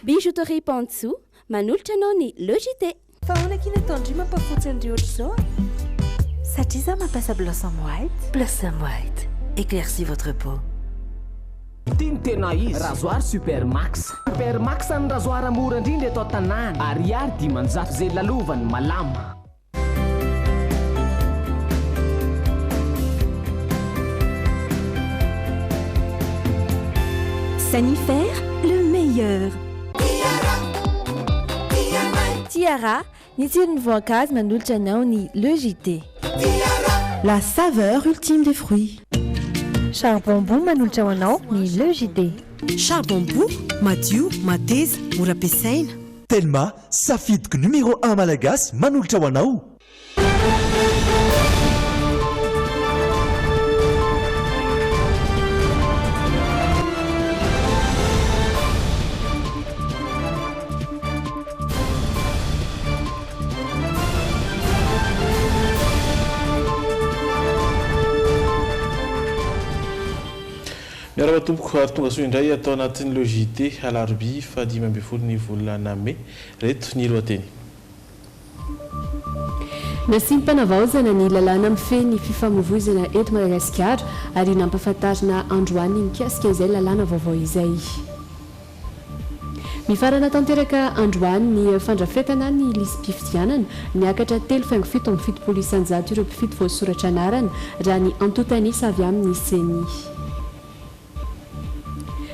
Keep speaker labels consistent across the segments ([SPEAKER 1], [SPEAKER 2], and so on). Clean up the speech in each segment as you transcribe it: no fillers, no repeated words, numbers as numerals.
[SPEAKER 1] Bijouterie Pantsu, manolotra anao ny logité.
[SPEAKER 2] Fa ahoana kina tandry mampafotsy an'ireo ohatr'izao
[SPEAKER 3] Satria za mampiasa Blossom White.
[SPEAKER 4] Blossom White, éclaircit votre peau.
[SPEAKER 5] Tena izy rasoir Supermax. Supermax ny rasoir mora indrindra eto an-tanàna. Ariary dimanjato zay lalovany malama.
[SPEAKER 3] Sanifère, le meilleur.
[SPEAKER 6] Tiara, ny tsirony voankazo manolotra anao ny logité.
[SPEAKER 7] La saveur ultime des fruits.
[SPEAKER 6] Charbon-bout manolotra ho anao ny logité.
[SPEAKER 7] Charbon-bout, madio, mateza, mora ampiasaina.
[SPEAKER 8] Telma, safidiko numéro 1 malagasy manolotra ho anao.
[SPEAKER 9] miaraba tompoko ary tonga soa indray atao anatin'ny logité alarobia fa 10 ny volana Mai reto ny lohateny.
[SPEAKER 10] Nasimpanavaozana ny lalàna mifeny fifamoivoizana eto Madagasikara ary nampahafantarina androany mikasika izay lalàna vaovao izay. Mifarana tanteraka androany ny fandrafetana ny lisy-pifidianana niakatra 3.7 isanjato ireo mpifidy voasoratra anarana raha ny antotanisa avy amin'ny seni.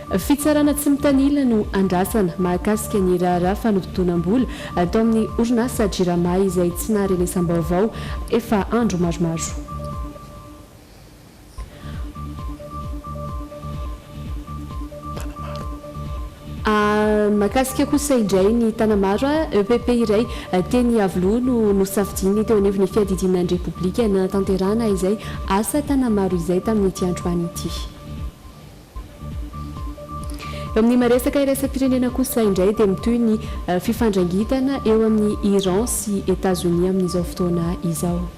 [SPEAKER 10] Fitsarana tsy mitanila no andrasana mahakasika ny raharaha fanompotonam-bola atao amin'ny orinasa Jirama izay tsy naharenesam-baovao efa andro maromaro. Mahakasika kosa indray ny tanamaro EPP iray teny Avoloa no safidiny teo anivon'ny fiadidinan'ny Repoblika natanterahana izay asa tanamaro izay tamin'ity androany ity. Amin'ny maresaka iraisam-pirenena kosa indray dia mitoy ny fifandrangitana eo amin'ny Iran sy États-Unis amin'izao fotoana izao.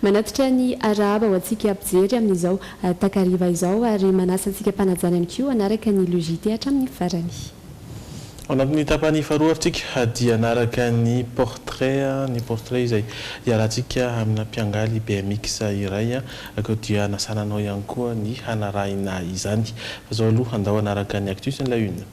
[SPEAKER 10] Manatitra ny araba ho antsika ampijery amin'izao takariva izao ary manasa antsika mpanajana ihany koa anaraka ny logité hatramin'ny farany.
[SPEAKER 9] Anatin'ny tapany faharoa aritsika dia anaraka ny portrait izay iarahantsika amina mpiangaly BMX iray ako dia nasananao ihany koa ny hanarahina izany. Fa zao aloha andao anaraka ny actus ny la une.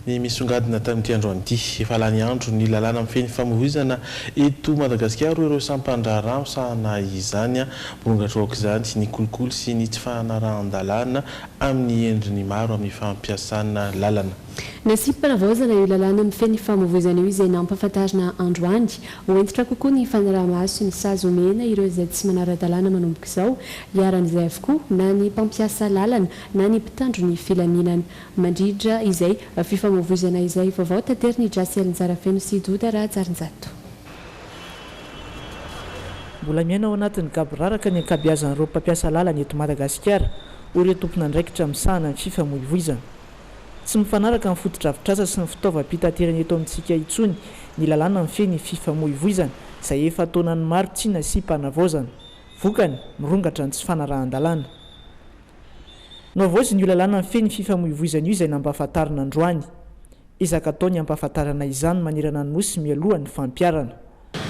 [SPEAKER 9] Ny misongadina tamin'ity androany ity efa lany andro ny lalàna mifeny famohizana eto Madagasikara ireo sampandrarano sahana izany bongatroaka izany ny kolikoly sy ny tsy fahanarahan-dalàna amin'ny endriny maro amin'ny fampiasana lalana.
[SPEAKER 10] Nasimpanavaozana io lalàna mifeny famohizana io izay nampahafantarina androany hoentitra kokoa ny fanarahamaso ny sazy omena ireo izay tsy manara-dalàna manomboka izao iaran'izay avokoa na ny mpampiasa lalana na ny mpitandro ny filaminana mandrindra izay fifamohizana izay vaovao tanteriny Jasy Alinjarafeno sy Doda Rajarinjato.
[SPEAKER 11] Mbola miaina ao anatin'ny gaboraraka ny ankabeazan'ireo mpampiasa lalana eto Madagasikara ireo tompona andraikitra misahana ny fifamoivoizana. Tsy mifanaraka amin'ny fotodrafitrasa sy ny fitaovam-pitaterana eto amintsika intsony ny lalàna mifeny fifamoivoizana izay efa taonany maro tsy nasimpanavaozana. Vokany mirongatra ny tsy fanarahan-dalàna. Navaozy ny lalàna mifeny fifamoivoizana io izay nampahafantarina androany. Ezaka ataony hampahafantarana izany manerana ny nosy mialohan'ny fampiarana.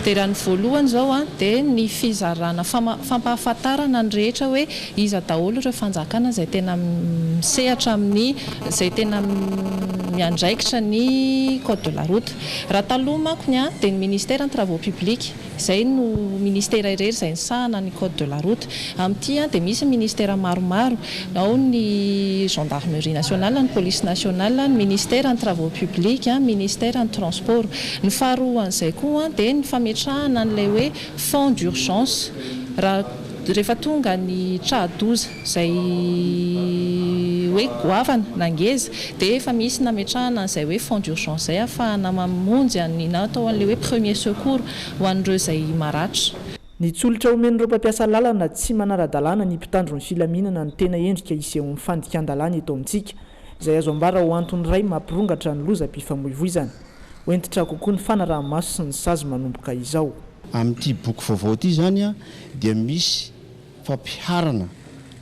[SPEAKER 12] Dia raha ny voalohany zao dia ny fizarana fampahafantarana ny rehetra hoe iza daholo ireo fanjakana izay tena misehatra amin'ny izay tena miandraikitra ny code de la route. Raha taloha manko dia ny ministère des travaux publics izay no ministère irery izay nisahana ny code de la route. Amin'ity dia misy ministère maromaro ao ny gendarmerie nationale, ny police nationale, ny ministère des travaux publics, ministère des transports. Ny faharoan'izay koa dia ny fametrahana n'ilay hoe fonds d'urgence rehefa tonga ny tradoza izay hoe goavana nangeza dia efa misy nametrahana izay hoe fonds d'urgence izay ahafahana mamonjy ny natao an'ilay hoe premier secours ho an'ireo izay maratra.
[SPEAKER 11] Ny tsolotra omen'ireo mpampiasa lalana tsy manara-dalàna ny mpitandro ny filaminana ny tena endrika iseho amin'ny fandikan-dalàna eto amintsika izay azo ambara ho antony iray mampirongatra ny loza-pifamoivoizana. Hoentitra kokoa ny fanaraha-maso sy ny sazy manomboka izao.
[SPEAKER 13] amin'ity boky vaovao ty zany a dia misy fampiharana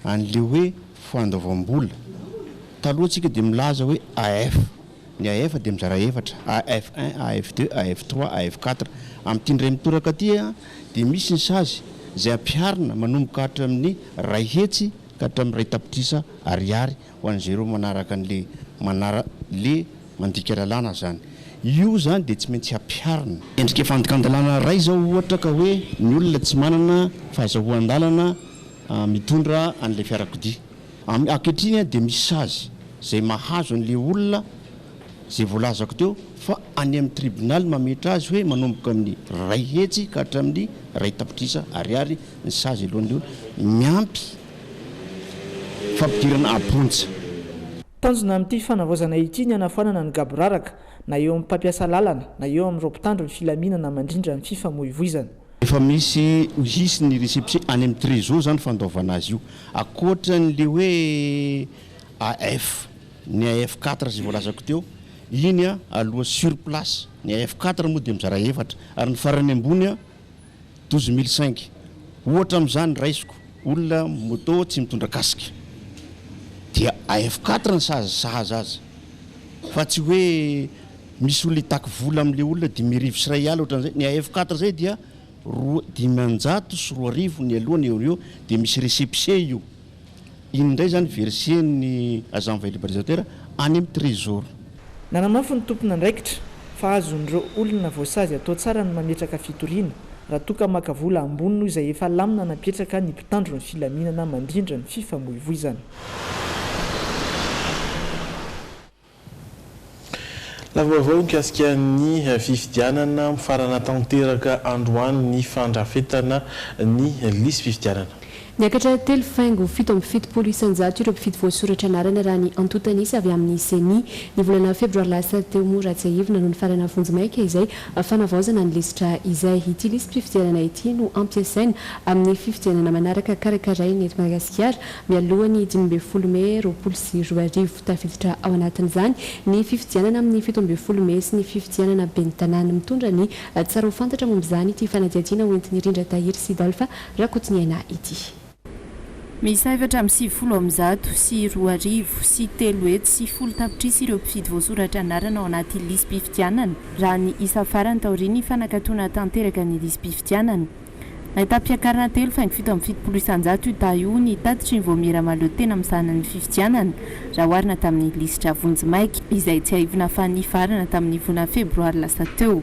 [SPEAKER 13] an'le hoe fandoavam-bola. Taloha antsika dia milaza hoe AF. Ny AF dia mizara efatra, AF1, AF2, AF3, AF4. Amin'ity ndray mitoraka ty a dia misy ny sazy izay ampiharana manomboka hatra amin'ny ray hetsy ka hatramin'ny ray tapitrisa ariary ho an'zay manaraka an'le le mandika lalàna zany. Io zany dia tsy maintsy ampiharana. Endrika fandikan-dalàna ray zao ohatra ka hoe ny olona tsy manana fahazahoan-dalana mitondra an'ilay fiarakodia. Ankehitriny dia misy sazy izay mahazo an'le olona zay voalazako teo fa any amin'ny tribunal mametra azy hoe manomboka amin'ny ray hetsy ka hatramin'ny ray tapitrisa ariary ny sazy alohan'le olona miampy fampidirana aponja.
[SPEAKER 11] Tanjona amin'ity fanavaozana ity ny anafanana ny gaboraraka na eo amin'ny mpampiasa lalana na eo amin'ny ropitandro ny filaminana mandrindra ny fifamoivoizana.
[SPEAKER 13] Efa misy hisy ny récépissé any amin'ny trésor zany fandaovana azy io akoatran'le hoe AF ny AF4 zay voalazako teo iny a aloha sur place. Ny AF4 moa dia mizara efatra ary ny farany ambony a 12005. Ohatra amin'izany raisiko olona moto tsy mitondra kasika dia AF4 ny sahaza azy fa tsy hoe misy olona hitako vola amin'le olona 10,000 sy ray aly ohatran'izay. Ny AF4 zay dia 500 sy 2,000 ny alohany eo dia misy récépissé io. Iny indray zany versen'ny agent valorisateur any amin'ny trésor.
[SPEAKER 11] Nanamafy ny tompona andraikitra fa azon'ireo olona voasazy atao tsara ny mametraka fitoriana raha toka maka vola ambony noho izay efa lamina napetraka ny mpitandro ny filaminana mandrindra ny fifamoivoizana.
[SPEAKER 9] Lavavao mikasika ny fifidianana mifarana tanteraka androany ny fandrafetana ny lisy fifidianana.
[SPEAKER 10] Niakatra telo faingo fito amby fitopolo isanjato ireo mpifidy voasoratra anarana raha ny antotanisy avy amin'ny CENI ny volana febroary lasa teo moa ratsy ahivona noho ny farana vonjimaika izay fanavaozana ny lisitra izay ity lisy mpifidianana ity no ampiasaina amin'ny fifidianana manaraka karakarainy eto Madagasikara mialohany 12 Mey 2020 tafiditra ao anatin'izany ny fifidianana amin'ny 17 Mey sy ny fifidianana ben'ny tanàna mitondra ny tsara ho fantatra momba izany ity fanadihadiana hoentiny Rindra Tahiry Sidolfa Rakotiniaina ity.
[SPEAKER 14] Misy 770 sy 2,000 sy 3 sy 10 tapitrisa ireo mpifidy voasoratra anarana ao anaty lisy mpifidianana raha ny isa farany taoriany fanakatona tanteraka ny lisy mpifidianana. Nahita-piakarana telo faingo fito amby fitopolo isanjato io taio ny tatitry ny voamera maleo tena misahana ny fifidianana raha oharina tamin'ny lisitra vonjimaika izay tsy ahivona fa ny farana tamin'ny volana febroary lasa teo.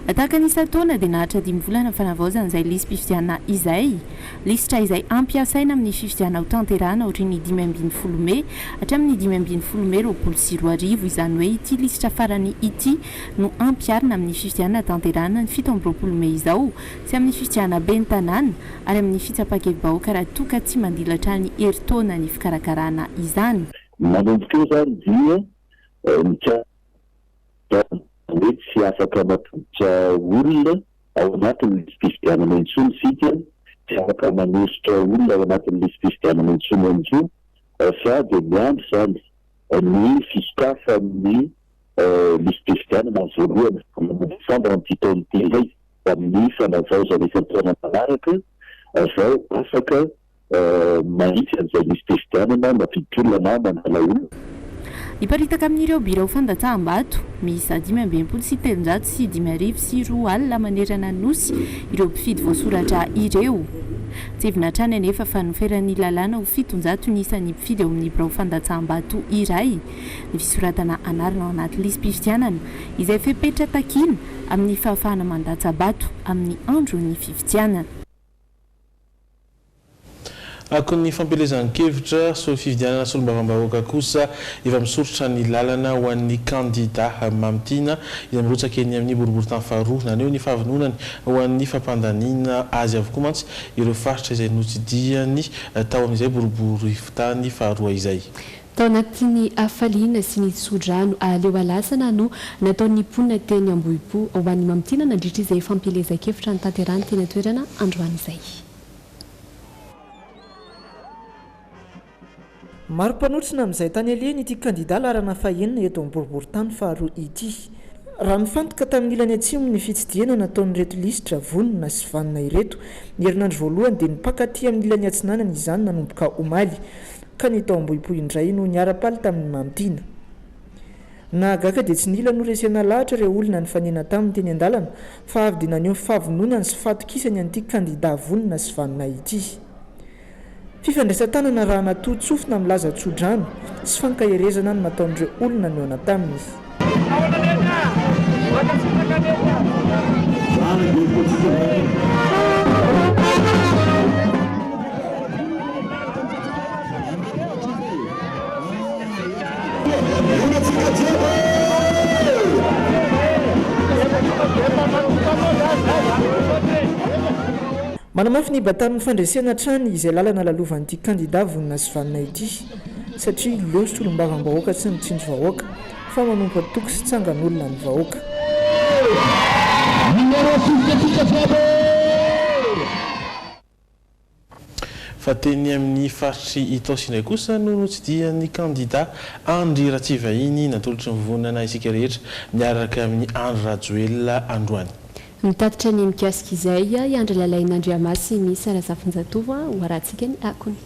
[SPEAKER 14] Ataka ny isa-taona dia nahatra 10 volana fanavaozana izay lisy mpifidianana izay lisitra izay ampiasaina amin'ny fifidianana ho tanterahana ohatrin'ny 15 Mey hatramin'ny 15 Mey 2020 izany hoe ity lisitra farany ity no ampiarina amin'ny fifidianana tanterahana ny 17 Mey izao sy amin'ny fifidianana ben'ny tanàna ary amin'ny fitsapakevim-bahoaka raha toka tsy mandilatra ny herintaona ny fikarakarana izany.
[SPEAKER 15] Manomboka eo zany dia hoe tsy afaka mampoditra olona ao anatin'ny lisy fifidianana intsony sika tsy afaka manositra olona ao anatin'ny lisy fifidianana intsony amin'io fa dia miandry zany ny fisokafa amin'ny lisy fifidianana voalohany manomboka amin'ity taona ity izay amin'ny fanavaozana isan-taona manaraka vao afaka mahitsy an'izay lisy fifidianana mampiditra olona na mandala olona.
[SPEAKER 14] Iparitaka amin'ireo birao fandatsaham-bato miisa 520 sy 700 sy 5,000 sy 2,000 manerana nosy ireo mpifidy voasoratra ireo. Tsevina hatrany anefa fa noferan'ny lalàna ho 700 ny isan'ny mpifidy ao amin'ny birao fandatsaham-bato iray. Ny fisoratana anarana ao anaty lisy mpifidianana izay fepetra takina amin'ny fahafahana mandatsa-bato amin'ny andron'ny fifidianana.
[SPEAKER 9] Ako ny fampelezan-kevitra so fifidianana solombavam-bahoaka kosa efa misoritra ny lalana ho an'ny kandida Mamitina izay mirotsaka eny amin'ny boriboritany faharoa naneo ny fahavononany ho an'ny fampandaniana azy avokoa mantsy ireo faritra izay notsidiany tao amin'izay boriboritany faharoa izay.
[SPEAKER 10] Tao anatin'ny afaliana sy ny tsodrano aleo alasana no nataon'ny mponina teny Ambohipo ho an'ny Mamitina nandritra izay fampelezan-kevitra ny tanterahany teny toerana androany izay.
[SPEAKER 11] Maro mpanotrina amin'izay tany alehany ity kandida larana fahenina eto amin'ny boriboritany faharoa ity. raha nifantoka tamin'n'ilany atsimo ny fitsidiana nataonyreto lisitra vonona sy vanina ireto ny herinandro voalohany dia nipankaty amin'n'ilany atsinanana izany nanomboka omaly ka ny tao amboipoy indray no niara-paly tamin'ny mampitiana nahagaga dia tsy nila no resena lahatra ireo olona ny fanena taminy teny an-dalana fa avy dia naneo fahavononany sy fatokisany an'ity kandida vonona sy vanina ity fifandraisan-tanana raha natotsofina milaza tsodrano sy fankahirezana no nataon'ireo olona no ana taminy manamafy ny batamin'ny fandresena trany izay lalana lalovan'ity kandida vonina sy vanina ity satria loso tolombavam-bahoaka tsy nitsinjo vahoaka fa manompo atoko sy tsangan'olona ny vahoaka
[SPEAKER 9] fa teny amin'ny faritry itaosindray kosa no notsidian'ny kandida Andry Ratsivahiny natolotry ny vonana isika rehetra miaraka amin'ny Andry Rajoelina androany
[SPEAKER 10] mitatitra ny mikasika izay iandry lalain'Andriamasy misy arazafinjatova hoarantsika ny akony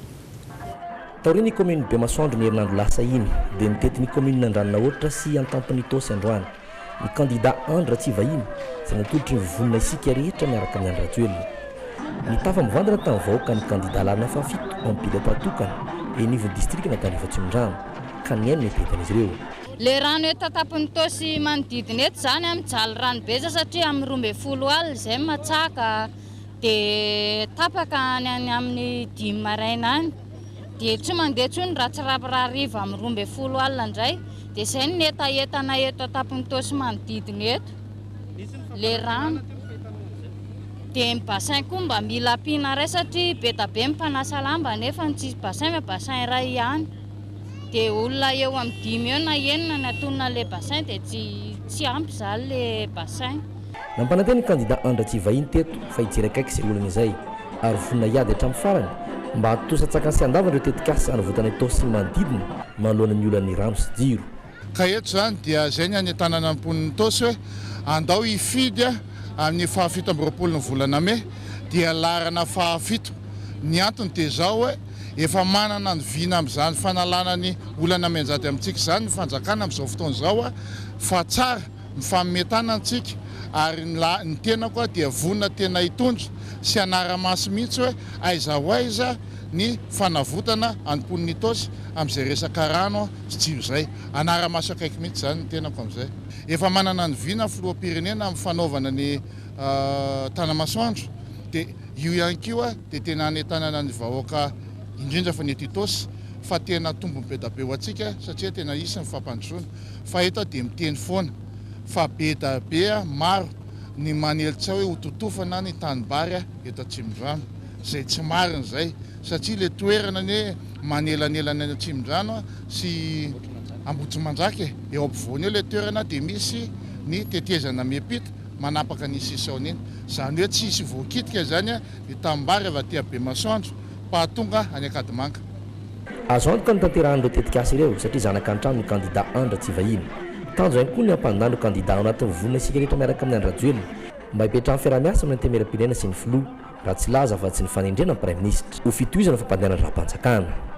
[SPEAKER 16] taoriny commune Bemasoandro ny herinandro lasa iny dia nitety ny commune Andranona ohatra sy an-tampony Itosy androany ny kandida Andry Ratsivahiny izay natolotry ny vonona isika rehetra miaraka amin'ny Andry Rajoelina ny tafa mivandana tamin'ny vahoaka ny kandida lalina fafito ampilata tokana enivony distrika natariva Tsimondrano ka ny ainy netetan'izy ireo
[SPEAKER 17] le rano eto an-tampony Itosy manodidina eto zany amijaly rano beza satria amin'ny 12 alina izay matsaka dia tapaka any amin'ny 5 maraina any dia tsy mandeha tsony raha tsy raharariva amin'ny 12 alina indray dia izay ny etaetana eto an-tampony Itosy manodidina eto le rano dia ny bassin koa mba mila ampiana ray satria be da be mpanasa lamba nefa tsy bassin fa bassin iray ihany dia olona eo amin'ny 5 eo na enina ny atonina le bassin dia tsy ampy zany le bassin
[SPEAKER 16] nampananteny ny kandida Andry Ratsivahiny teto fa hijery akaiky izay olana izay ary vonina hiady hatramin'ny farany mba hatosatsaka sy andavana ireo tetikasy anovotana Itosy sy manodidina manoloana ny olan'ny rano sy jiro
[SPEAKER 18] ka eto zany dia zay ny any tanàna ampon'ny Itosy hoe andao hifidy amin'ny 17 ny volana May dia larana 7 ny antony dia zao hoe efa manana ny vina amin'izany fanalana ny olana menjady amintsika zany ny fanjakana amin'izao fotoana zao fa tsara mifanometana antsika ary ny tena koa dia vonina tena hitondro sy anara-masy mihitsy hoe aiza ho aiza ny fanavotana anompon'ny Itosy amin'izay resaka rano sy jiro zay anara-maso akaiky mihitsy zany ny tenako amin'izay efa manana ny vina filoham-pirenena amin'ny fanaovana ny tanamasoandro dia io ihany koa dia tena hanetanana ny vahoaka indrindra fa ny eto Itosy fa tena tombony be da be ho antsika satria tena isy ny fampandrosoana fa eto dia miteny foana fa be da be maro ny manelitra hoe hototofana ny tanibary eto Tsimondrano izay tsy marina izay satria le toerana ny manelanelana ny Tsimondrano sy Ambohitrimanjaka eo ampovoany eo le toerana dia misy ny tetezana miampita manapaka ny sisaony iny zany hoe tsy isy voakitika zany ny tanimbary avy aty Bemasoandro pahatonga any Akadimanka
[SPEAKER 16] azo antoka ny tanterahan'ireo tetikasy ireo satria zanaka an-trano ny kandida Andry Ratsivahiny tanjo ihany koa ny ampandany kandida ao anatin'ny vonina isika rehetra miaraka amin'ny Andry Rajoelina mba hipetrahan'ny fiaramiasa amin'ny antemeram-pirenena sy ny filoha raha tsy laza fa tsy ny fanendrena ny prime ministre ho fitohizana fampandehanana raha-mpanjakana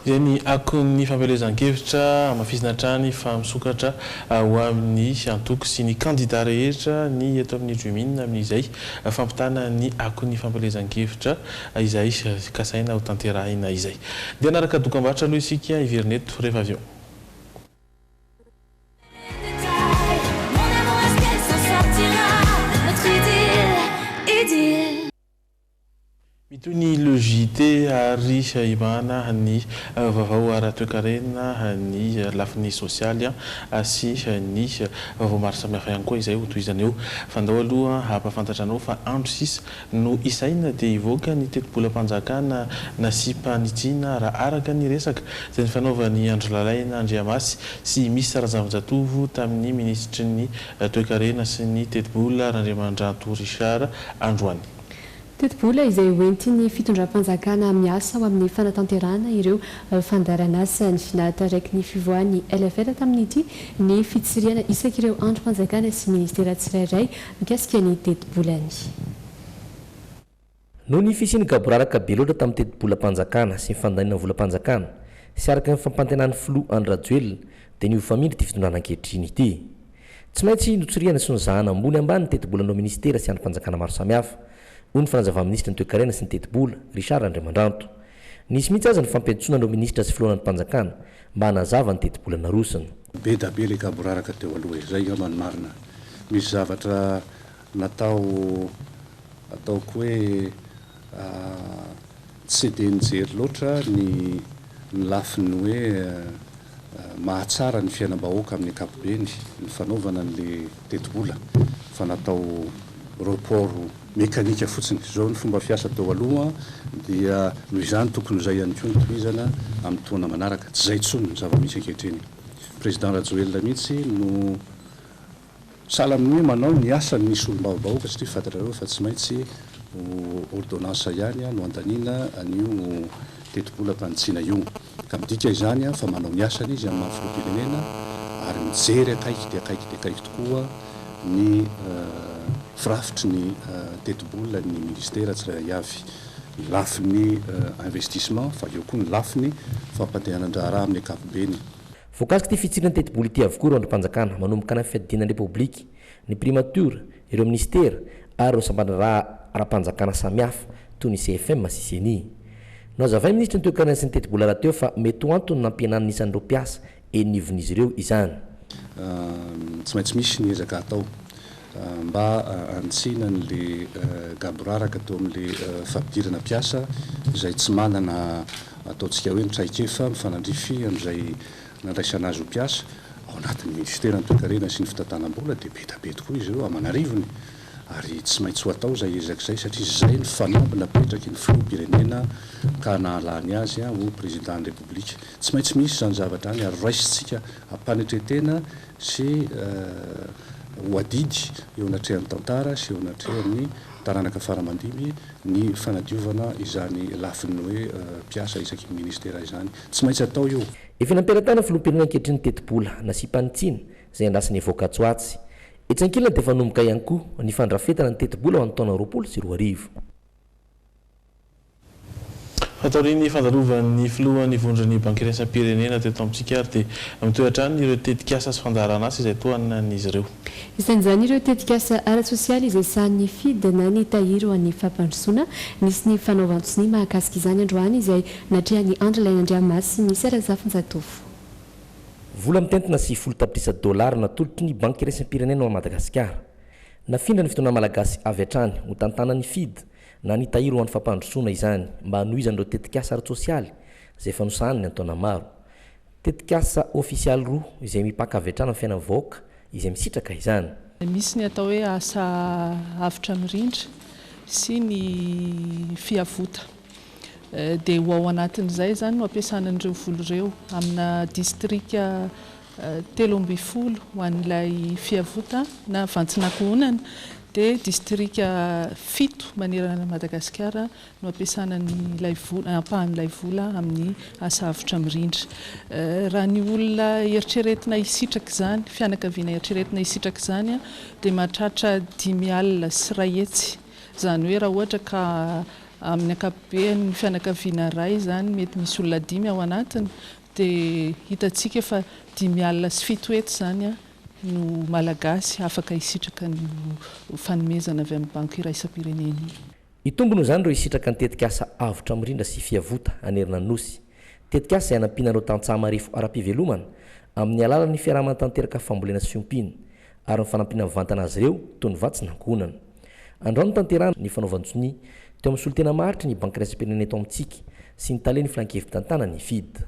[SPEAKER 9] izay ny akon'ny fampelezan-kevitra amafisina trany fa misokatra ho amin'ny antoko sy ny kandida rehetra ny eto amin'ny Jumina amin'izay fampitana ny akon'ny fampelezan-kevitra izay kasaina ho tanterahina izay dia naraka dokam-barotra aloha isika hiveryneto rehefa avy eo mitoy ny logité ary ibana ny vavao ara-toekarena ny lafiny sosialy sy ny vavao maro samihafa ihany koa izay ho tohizana eo fandao aloha hampafantatranao fa andro 6 no isaina dia hivoaka ny teti-bolam-panjakana nasy-panitsina raha araka ny resaka izay ny fanaovany Andry Lalaina Andriamasy sy misy sarazavin-jatovo tamin'ny ministry ny toekarena sy ny teti-bola Randriamandranto Richard androany
[SPEAKER 10] teti-bola izay hoenty ny fitondram-panjakana miasa ao amin'ny fanatanterana ireo fandaranasa ny nataraiky ny fivoahan'ny LFL tamin'ity ny fitsiriana isak'ireo androm-panjakana sy ministera tsirairay mikasika ny teti-bolany.
[SPEAKER 16] No ny fisiany gaboraraka be loatra tamin'ny teti-bolam-panjakana sy ny fandanina volam-panjakana sy araka ny fampantenan'ny filoha Andrajoelina dia ny famindry ty fitondrana ankehitriny ity. Tsy maintsy notsoriana sy nozahana ambony ambany ny teti-bolanao ministera sy androm-panjakana maro samihafa. Hoy ny fanazava-ministra ny toe-karena sy ny teti-bola Richard Andriamandranto. Nisy mihitsy aza ny fampiantsoana ireo ministra sy filohan'ny mpanjakana mba hanazava ny teti-bola narosiny.
[SPEAKER 19] Be da be le gaboraraka teo aloha izay angamba ny marina. Misy zavatra ataoko hoe tsy dia nijery loatra ny lafiny hoe mahatsara ny fiainam-bahoaka amin'ny ankapobeny ny fanaovana n'le teti-bola fa natao report mekanika fotsiny. Zao ny fomba fiasa teo aloha dia noho izany tokony izay ihany koa ny tohizana amin'ny toana manaraka tsy izay tsony ny zava-misy ankehitriny. Président Rajoelina mihitsy no sahala amin'ny hoe manao ny asany nisy olom-bahoaka satria fantatrareo fa tsy maintsy ordonnance ihany no andaniana an'io teti-bola mpanitsina io ka midika izany fa manao ny asany izy amin'ny filoham-pirenena ary mijery akaiky tokoa ny firafitry ny teti-bola ny ministera tsirairay avy, ny lafiny investissement fa eo koa ny lafiny fampandehanan-draharaha amin'ny ankapobeny.
[SPEAKER 16] Voakasiky ty fitsirana teti-bola ity avokoa ireo androm-panjakana manomboka ny fiadiana repoblika, ny primature, ireo ministera ary ireo sambana ara-panjakana samihafa toy ny CFM sy CNI. Nozavay ministra ny toe-karena sy ny teti-bola raha teo fa mety ho antony nampienany nisan'ireo mpiasa enivon'izy ireo izany.
[SPEAKER 19] Tsy maintsy misy ny ezaka atao mba antsina n'le gaboraraka teo amin'le fampidirana mpiasa izay tsy manana ataontsika hoe mitraikefa mifanandrify amin'izay nandraisana azy ho mpiasa ao anatin'ny ministera ny toe-karena sy ny fitantanam-bola dia be da be tokoa izy ireo amanarivony ary tsy maintsy ho atao izay ezak'izay satria izay ny fanambina petraky ny filoham-pirenena ka nahalany azy ho président ny république. Tsy maintsy misy izany zavatra any ary raisitsika ampanetretena sy ho adidy eo anatrehan'ny tantara sy eo anatrehan'ny taranaka faramandimy ny fanadiovana izany lafiny hoe mpiasa isaky ny ministera izany. Tsy maintsy atao io.
[SPEAKER 16] Efa nampiaratana filoham-pirenena ankehitriny teti-bola na sipanitsiny izay andrasany voka-tsoatsy. Etsankilana dia fanomboka ihany koa ny fandrafetana ny teti-bola ho an'ny taona 2024.
[SPEAKER 9] Fataoriny fandarovan'ny filohan'ny vondron'ny bankiresapirenena teto amintsika ary dia mitoetrany ireo tetikasa sy fandaharan'asa izay tohanan'izy ireo.
[SPEAKER 10] Isan'izany ireo tetikasa ara-tsosialy izay sahan'ny FID na ny tahiro an'ny fampandrosoana nisy ny fanaovan-tsony mahakasika izany androany izay natrehany Andrelaina Andriamasy misy ara-zafinjatofo.
[SPEAKER 16] Vola mitentina sy $10 natolotry ny banky resapirenena ao Madagasikara. Nafindra ny fitona malagasy avy hatrany ho tantanan'ny FID na ny tahiro ho an'ny fampandrosoana izany mba hanohizan'ireo tetikasa ara-tsosialy izay efa nosahany ny antaona maro. Tetikasa ofisialy roa izay mipaka avy hatrany amin'ny fiainan'ny vahoaka izay misitraka izany.
[SPEAKER 12] Misy ny atao hoe asa avitra mirindra sy ny fiavota. Dia ho ao anatin'izay zany no ampiasanan'ireo vola ireo amina distrika 13 ho an'ilay fiavota na vantsinankohonana dia distrika 7 manerana Madagasikara no ampiasanan'ilay vola ampahan'ilay vola amin'ny asa avitra mirindra. Raha ny olona eritreretina hisitraka izany, fianakaviana eritreretina hisitraka izany dia mahatratra 5,000 sy 1 hetsy. Izany hoe raha ohatra ka amin'ny ankapobeny fianakaviana iray izany mety misy olona 5 ao anatiny dia hitantsika fa 5,000 sy 7 hetsy izany no malagasy afaka hisitraka ny fanomezana avy amin'ny banky iraisam-pirenena.
[SPEAKER 16] Itombony izany ireo hisitraka ny tetikasa avotra mirindra sy fiavota anerina nosy. Tetikasa izay hanampinan'ireo tantsaha marefo ara-pivelomana amin'ny alalan'ny fiarahaman-tanteraka fambolena sy fiompiana ary ny fanampina mivantana azy ireo toy ny vatsinankohonana. Androany tanterana ny fanaovan-tsony teo amin'ny solotena maharitra ny banky iraisam-pirenena eto amintsika sy ny tale ny filankevim-tantana ny FID.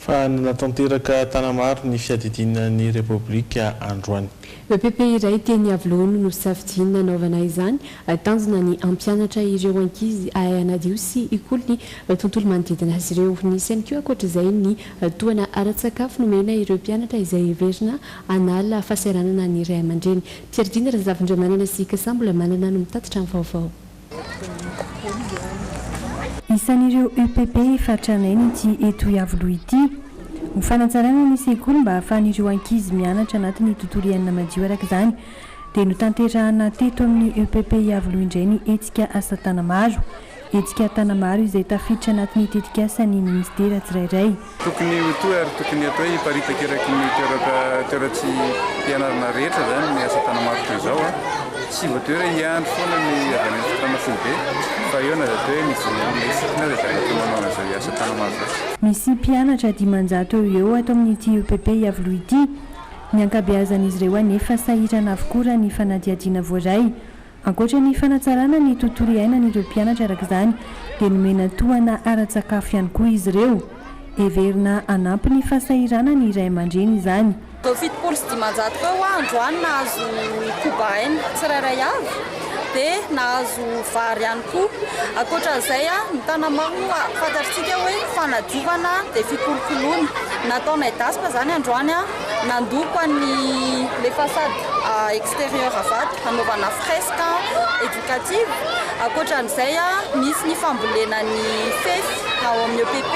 [SPEAKER 9] Fa natanteraka tanamaro ny fiadidinan'ny Repoblika androany.
[SPEAKER 10] EPP iray teny avlohany no safidiny nanaovana izany tanjona ny ampianatra ireo ankizy anadio sy ikoly ny tontolo manodidina azy ireo. Nisy ihany koa ankoatr'izay ny toana ara-tsakafo nomena ireo mpianatra izay heverina hanala fahasahiranana ny ray aman-dreny. Pierdina Razavindriamanana sy Kasambola manana no mitatitra amin'ny vaovao.
[SPEAKER 20] Isan'ireo EPP fatranainy ity eto Iavoloha ity ho fanatsarana ny sekoly mba ahafahan'ireo ankizy mianatra anatin'ny tontolo iainana madio araka izany dia notanterahana teto amin'ny EPP Iavoloha indray ny hetsika asa tanamaro. Hetsika tanamaro izay tafiditra anatin'ny tetikasan'ny ministera tsirairay.
[SPEAKER 21] Tokony ho ary tokony atao hiparitaka eraky ny toeratsy mpianarana rehetra zany ny asa tanamaro toy izao tsy voatery hiandry foana ny avy any fitanafony be fa eo na atao hoe misy sikina dia zany manao an'izay asa tanamaro zay.
[SPEAKER 20] Misy mpianatra 500 eo ato amin'ity EPP Iavoloha ity. Ny ankabeazan'izy ireo anefa sahirana avokoa raha ny fanadihadiana voaray. Ankoatra ny fanatsarana ny tontolo iainan'ireo mpianatra araka izany dia nomena toana ara-tsakafo ihany koa izy ireo. Heverina hanampy ny fahasahirana ny ray aman-dreny izany.
[SPEAKER 22] Fitopolo sy 500 eo androany nahazo koba haina tsirairay avy dia nahazo vary ihany koa. Ankoatran'izay ny tanamaro fantatritsika hoe fanadiovana dia fikolokoloana nataonay daspa zany androany nandoko ny le façade extérieur avato hanaovana fresque éducative. Ankoatran'izay misy ny fambolena ny fefy ao amin'ny EPP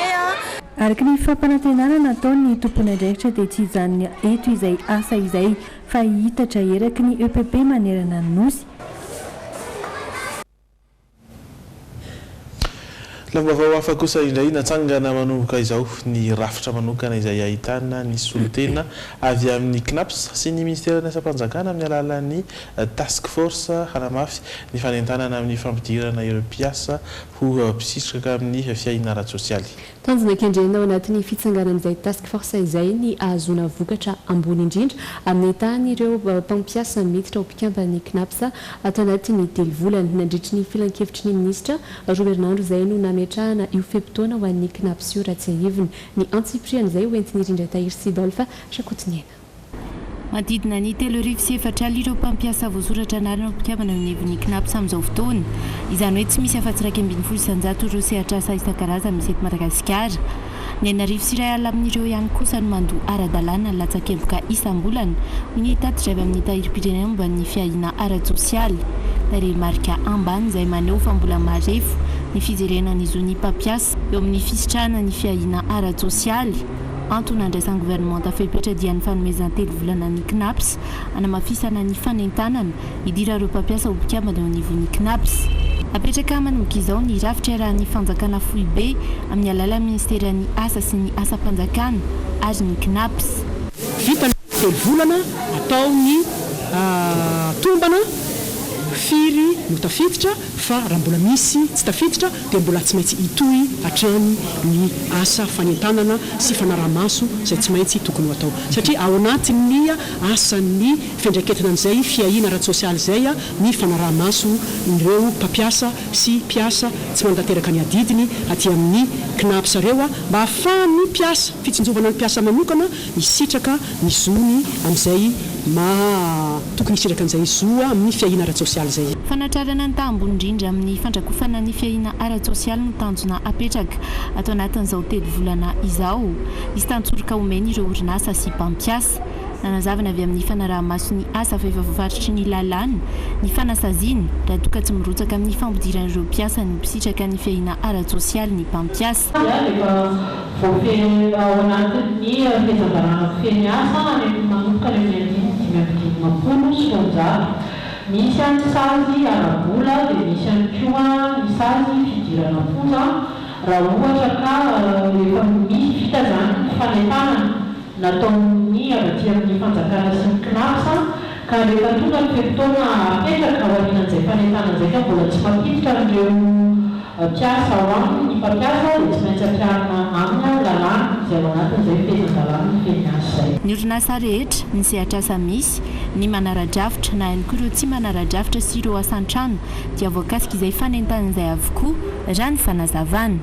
[SPEAKER 20] Araka ny fampanantenana nataon'ny tompony andraikitra dia tsy hijanona eto izay asa izay fa hihitatra eraky ny EPP manerana ny nosy.
[SPEAKER 9] Lambavao hafa kosa indray natsangana manomboka izao ny rafitra manokana izay ahitana ny solotena avy amin'ny CNAPS sy ny ministera ny asa-panjakana amin'ny alalan'ny task force hanamafy ny fanentanana amin'ny fampidirana ireo mpiasa ho mpisitraka amin'ny fiainana ara-tsosialy.
[SPEAKER 10] Tanjona kendrena ao anatin'ny fitsanganan'izay task force izay ny ahazona vokatra ambony indrindra amin'ny tahan'ireo mpampiasa miditra ho mpikambany CNAPS atao anatin'ny telo volana nandritry ny filan-kevitry ny ministra Robert izay no nametrahana io fepitoana ho an'ny CNAPS io raha tsy ahivony ny antsiprian'izay hoentiny rindra Tahir Sidolfa Sakotiniena.
[SPEAKER 14] Manodidina ny 3,4 ireo mpampiasa voasoratra anarana mpikambana amin'ny heviny CNAPS amin'izao fotoana. Izany hoe tsy misy afa-tsy 170 ireo sehatra asa isan-karazany misy eto Madagasikara. Ny 9,4 amin'ireo ihany kosa no mandoa ara-dalàna ny latsakemboka isam-bolana ho ny tatitra avy amin'ny tahirim-pirenena momba ny fiahiana ara-tsosialy. Tarehimarika ambany izay maneho fa mbola marefo ny fijerenan'izy io ny mpampiasa eo amin'ny fisitrahana ny fiahiana ara-tsosialy. Antony andraisan'ny gouvernement tafepetra dia ny fanomezana telo volana ny CNAPS hanamafisana ny fanentanana hidira ireo mpampiasa ho mpikambana eo anivon'ny CNAPS. Apetraka manomboka izao ny rafitra rahan'ny fanjakana fohy be amin'ny alalan'ny ministeran'ny asa sy ny asa-panjakana ary ny CNAPS.
[SPEAKER 23] Vita telo volana atao ny tombana firy no tafiditra fa raha mbola misy tsy tafiditra dia mbola tsy maintsy hitohy hatrany ny asa fanentanana sy fanaraha-maso izay tsy maintsy tokony ho atao satria ao anatin'ny asan'ny fiandraiketana an'izay fiahiana ara-tsosialy izay ny fanaraha-maso ireo mpampiasa sy mpiasa tsy mandateraka ny adidiny aty amin'ny CNAPS ireo mba ahafahan'ny mpiasa fitsinjovana ny mpiasa manokana hisitraka ny zony amin'izay tokony hisitraka an'izay zoa amin'ny fiahiana ara-tsosialy izay.
[SPEAKER 14] Fanatrarana ny tambony indrindra amin'ny fandrakofana ny fiahiana ara-tsosialy no tanjona apetraka atao anatin'izao telo volana izao. Izy tantsoroka omeny ireo orinasa sy mpampiasa nanazavana avy amin'ny fanaraha-maso ny asa fa efa voafaritry ny lalàna ny fanasaziana raha toka tsy mirotsaka amin'ny fampidiran'ireo mpiasa ny mpisitraka ny fiahiana ara-tsosialy ny mpampiasa.
[SPEAKER 24] Ao anatin'ny fitsanganana feny asa manomboka misy any sazy ara-bola dia misy any koa ny sazy fidirana foza raha ohatra ka efa misy vita zany fanentanana nataon'ny avy amin'ny fanjakana sy ny CNAPS ka rehefa tonga ny fepitoana apetraka ao arinan'izay fanentanana izay ka mbola tsy mampiditra ireo mpiasa ao aminy ny mpampiasa dia tsy maintsy ampiarina amina lalàna izay ao anatin'izay fitsangalana ny feny asa izay.
[SPEAKER 14] Ny orinasa rehetra ny sehatra asa misy ny manara-drafitra na ihany koa ireo tsy manara-drafitra sy ireo asan-trano dia voakasika izay fanentanana izay avokoa raha ny fanazavana.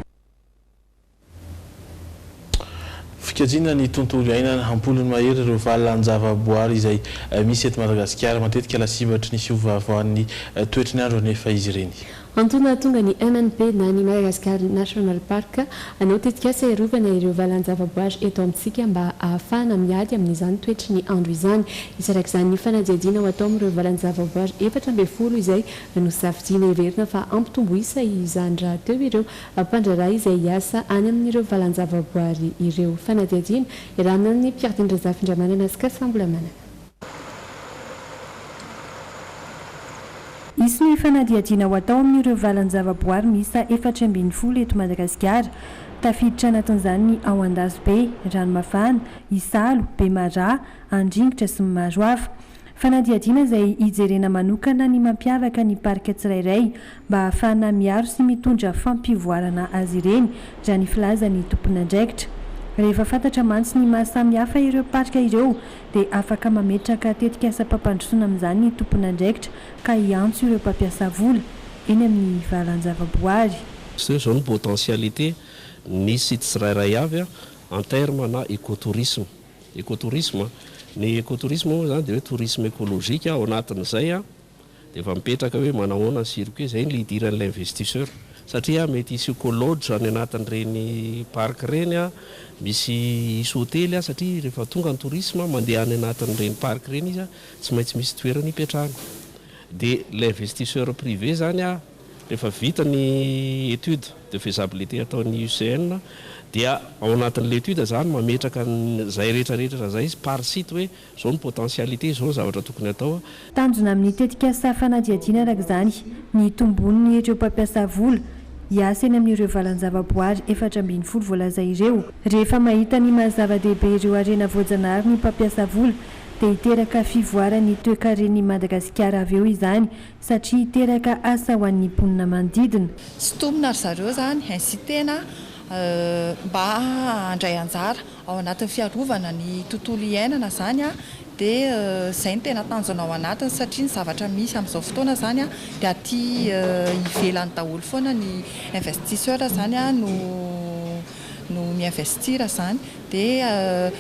[SPEAKER 9] fikajina ny tontolo iainana hampolony mahery ireo valan-javaboary izay misy eto Madagasikara matetika lasibatry ny fiovaovan'ny toetry ny andro nefa izy ireny.
[SPEAKER 10] Antony tonga ny MNP na ny Madagascar National Park anao tetika serovana ireo valan-javaboary eto amintsika mba ahafahana miady amin'izany toetry ny andro izany. Isarak'izany ny fanadihadiana ho atao amin'ireo valan-javaboary 410 izay nosafidiana heverina fa ampitomboisa izany raha teo ireo mpandraraha izay hiasa any amin'ireo valan-javaboary ireo. Fanadihadiana iarahana ny Pierre Dindrazafindramana sy Kasambolamana.
[SPEAKER 20] Isy ny fanadihadiana ho atao amin'ireo valan-javaboary miisa 410 eto Madagasikara. Tafiditra anatin'izany ny ao Andasibe, Ranomafana, Isalo, Bemaraha, Andringitra sy maro hafa. Fanadihadiana izay hijerena manokana ny mampiavaka ny parka tsirairay mba ahafahana miaro sy mitondra fampivoarana azy ireny raha ny filazany tompon'andraikitra. Rehefa fantatra mantsy ny mahasamihafa ireo parka ireo dia afaka mametraka tetika asa-pampandrosoana amin'izany ny tompon'andraikitra ka hiantso ireo mpampiasa vola eny amin'ny valan-javaboary.
[SPEAKER 1] Zao ny potentialité ny site tsirairay avy en terme na écotourisme. Écotourisme, ny écotourisme moa zany dia hoe tourisme écologique ao anatin'izay dia efa mipetraka hoe manahoana ny circuit zay ny idiran'ny l'investisseur. Satria mety isy écologe zany anatin'ireny parc reny misy hotely satria rehefa tonga ny tourisme mandeha any anatin'ireny parc reny izy tsy maintsy misy toerana hipetrahana. Dia l'investisseur privé zany rehefa vita ny étude de faisabilité ataon'ny UCN dia ao anatin'ilay étude zany mametraka zay rehetrarehetra zay izy par site hoe zao ny potentialité zao zavatra tokony atao.
[SPEAKER 20] Tanjona amin'ny tetika fanadihadiana araka izany ny tombony ireo mpampiasa vola hiasa eny amin'ireo valan-javaboary 410 voalaza ireo. Rehefa mahita ny mahazava-dehibe ireo harena voajanahary ny mpampiasa vola dia hiteraka fivoarany toe-karen'i Madagasikara avy eo izany satria hiteraka asa ho an'ny mponina manodidina.
[SPEAKER 22] Sotomina ry zareo zany incitena mba handray anjara ao anatin'ny fiarovana ny tontolo iainana zany dia izay ny tena tanjona ao anatiny satria ny zavatra misy amin'izao fotoana zany dia aty ivelany daholo foana ny investisseur zany no miinvestira zany dia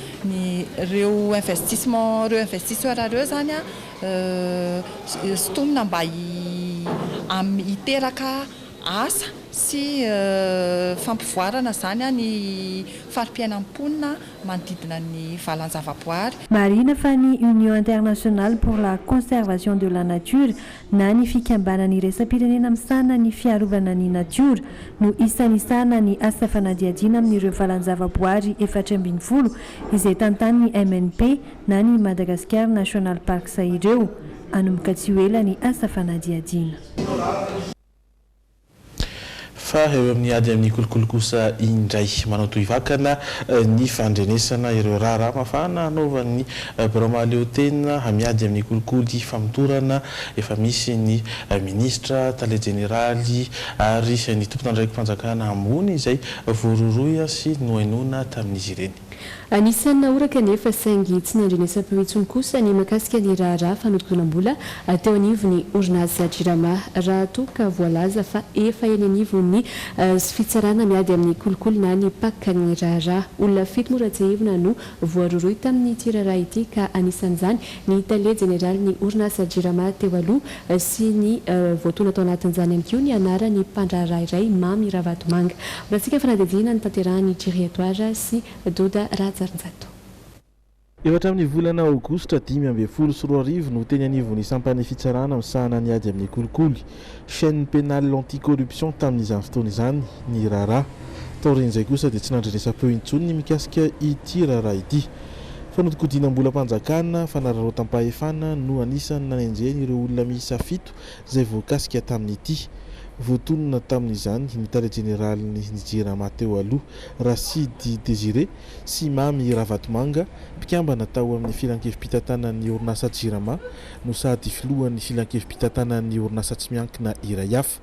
[SPEAKER 22] ireo investisseur ireo zany sotomina mba hiteraka asa sy fampivoarana zany ny farim-piainam-ponina manodidina ny valan-javaboary.
[SPEAKER 20] Marina fa ny Union internationale pour la conservation de la nature na ny fikambanany iraisam-pirenena misahana ny fiarovana ny natiora no isanisana ny asa fanadihadiana amin'ireo valan-javaboary 410 izay tantany ny MNP na ny Madagascar National Park sa ireo anomboka tsy ho ela ny asa fanadihadiana.
[SPEAKER 9] Fa eo amin'ny ady amin'ny kolokolo kosa indray manao tohivakana ny fandrenesana ireo raha mafana anaovan'ny bromaleotena hamiady amin'ny kolokolo famotorana efa misy ny ministra tale generaly ary ny tompon'andraikitra mpanjakana ambony izay voaroroya sy nohainona tamin'izy ireny.
[SPEAKER 10] Anisan'ny naoraka nefa saingy tsy nandrenesam-peo kosa ny makasika ny raharaha fanodonam-bola teo anivony orinasa Jirama raha toka voalaza fa efa eny anivony fitsarana miady amin'ny kolokolo na ny paka ny raharaha. Olona 7 moratsehivina no voaroroy tamin'ny tiraraha ity ka anisan'izany ny tale generaly ny orinasa Jirama teo aloha sy ny voatona tao anatin'izany amin'ny koa ny anarany mpandraraha iray Mamy Ravatomanga. Ratsika fanadihadiana ny tanterahany Territoire sy Doda Rajarnjato.
[SPEAKER 2] Efatra amin'ny volana Aogositra 2024 no teny anivony sampany fitsarana misahana ny ady amin'ny kolikoly chaîne pénale anti-corruption tamin'izany fotoana izany ny raharaha. Tao ren'izay kosa dia tsy nandrenesam-peo intsony ny mikasika ity raharaha ity. Fanodinam-bola mpanjakana fanararotam-pahefana no anisany nanenjeny ireo olona miisa 7 izay voakasika tamin'ity. Voatonona tamin'izany ny tale generaly ny Jirama teo aloha Rasidy Désiré sy Mamy Ravatomanga mpikambana tao amin'ny filankevim-pitantanan'ny orinasa Jirama no sady filohan'ny filankevim-pitantanan'ny orinasa tsy miankina iray hafa.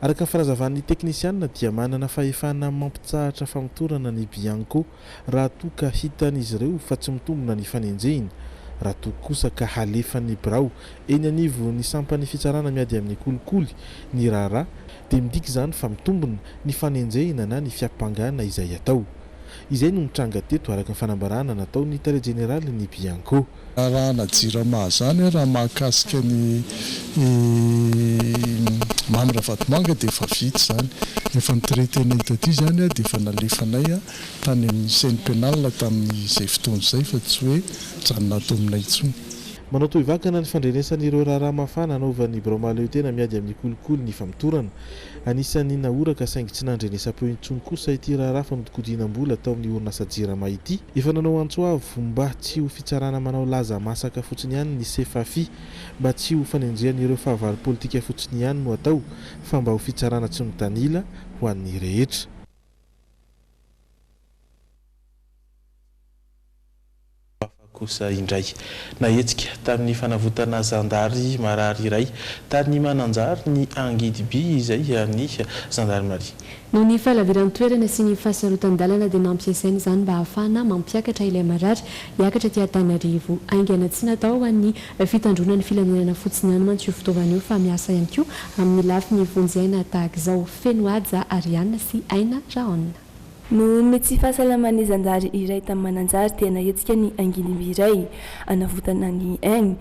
[SPEAKER 2] Araka ny fanazavan'ny teknisianina dia manana fahefana mampitsahatra famotorana ny Bianco raha toa ka hitan'izy ireo fa tsy mitombona ny fanenjehiny. Raha toa kosa ka halefa ny birao eny anivo ny sampany fitsarana miady amin'ny kolikoly ny raharaha dia midika izany fa mitombona ny fanenjehina na ny fiampangana izay atao. izay no mitranga teto araka ny fanambarana nataony tare général ny Bianco.
[SPEAKER 3] Raha najirama zany raha mahakasika ny Mamra Vatomanga dia efa vita zany. Efa nitretenay taty zany dia efa nalefanay tany amin'ny scène pénale tamin'izay fotoana izay fa tsy hoe janona ato aminay intsony.
[SPEAKER 2] Manao toy vakana ny fandrenesan'ireo raharaha mafana anaovan'ny Bromale tena miady amin'ny kolokolo ny famitorana. Anisan'ny naoraka saingy tsy nandrenesam-peo intsony kosa ity raharaha famodikodinam-bola tao amin'ny orinasa Jirama ity. Efa nanao antsoavo mba tsy ho fitsarana manao laza masaka fotsiny ihany ny CFAFI, mba tsy ho fanendrean'ireo fahavalo politika fotsiny ihany no atao, fa mba ho fitsarana tsy mitanila ho an'ny rehetra.
[SPEAKER 9] Kosa indray nahetsika tamin'ny fanavotana zandary marary iray tany mananjary ny Angidiby izay ny zandarmaria.
[SPEAKER 10] Noho ny falaviran'ny toerana sy ny fahasarotan-dalana dia nampiasaina izany mba ahafahana mampiakatra ilay marary hiakatra ty Antananarivo. Aingana tsy natao an'ny fitandronan'ny filaminana fotsiny ihany mantsy io fitaovana io fa miasa ihany koa amin'ny lafiny vonjena tahaka izao. Fenoaja Ariana sy Aina Raonna.
[SPEAKER 20] No ny tsy fahasalaman'ny zandary iray tamin'ny Mananjary dia nahetsika ny Angidiby iray anavotana ny aigny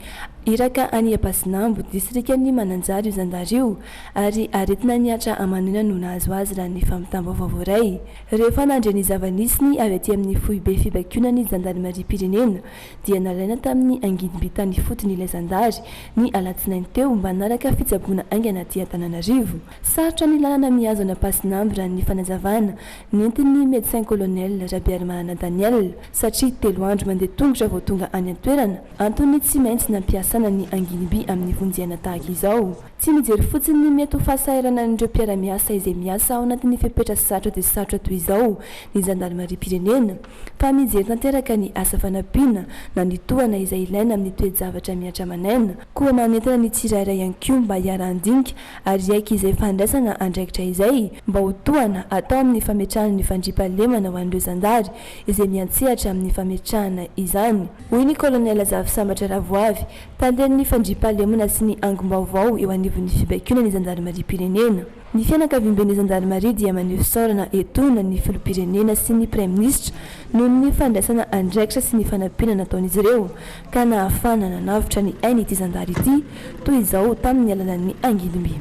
[SPEAKER 20] iraka any Ampasinambo distrikan'ny Mananjary io zandary io ary aretina niatra amanona no nahazo azy raha ny famitam-baovao iray. Rehefa nandre ny zava-nisiny avy aty amin'ny foibe fibakonany Zandarmaria Pirenena dia nalaina tamin'ny Angidiby tany fotony ilay zandary ny alatsinainy teo mba naraka fitsaboana aingana aty Antananarivo. Sarotra ny lalana mihazo any Ampasinambo raha ny fanazavana nentin'ny médecin colonel Rabiarmanana Daniel satria 3 andro mandeha tongotra vao tonga any an-toerana antony tsy maintsy nampiasana ny Angidiby amin'ny vonjena tahaka izao. Tsy mijery fotsiny ny mety ho fahasairana n'ireo mpiara-miasa izay miasa ao anatin'ny fepetra sarotra dia sarotra toy izao ny Zandarmaria Pirenena fa mijery tanteraka ny asa fanampiana na ny tohana izay ilaina amin'ny toe-javatra miatra manaina koa manentana ny tsirairay ihany koa mba hiara-handinika ary aiky izay fandraisana andraikitra izay mba ho tohana atao amin'ny fametrahana ny fandriampahalemana ho an'ireo zandary izay miantsehatra amin'ny fametrahana izany. Hoy ny kolonela Zavisambatra Ravoavy tanden'ny fandriampahalemana sy ny angom-baovao eo anivon'ny fibakonany Zandarmaria Pirenena. Ny fianakavian'ny Zandarmaria dia maneho saorana etona ny filoham-pirenena sy ny prime ministre noho ny fandraisana andraikitra sy ny fanampiana nataon'izy ireo ka nahafana nanavitra ny ainy ity zandary ity toy izao tamin'ny alalan'ny Angidiby.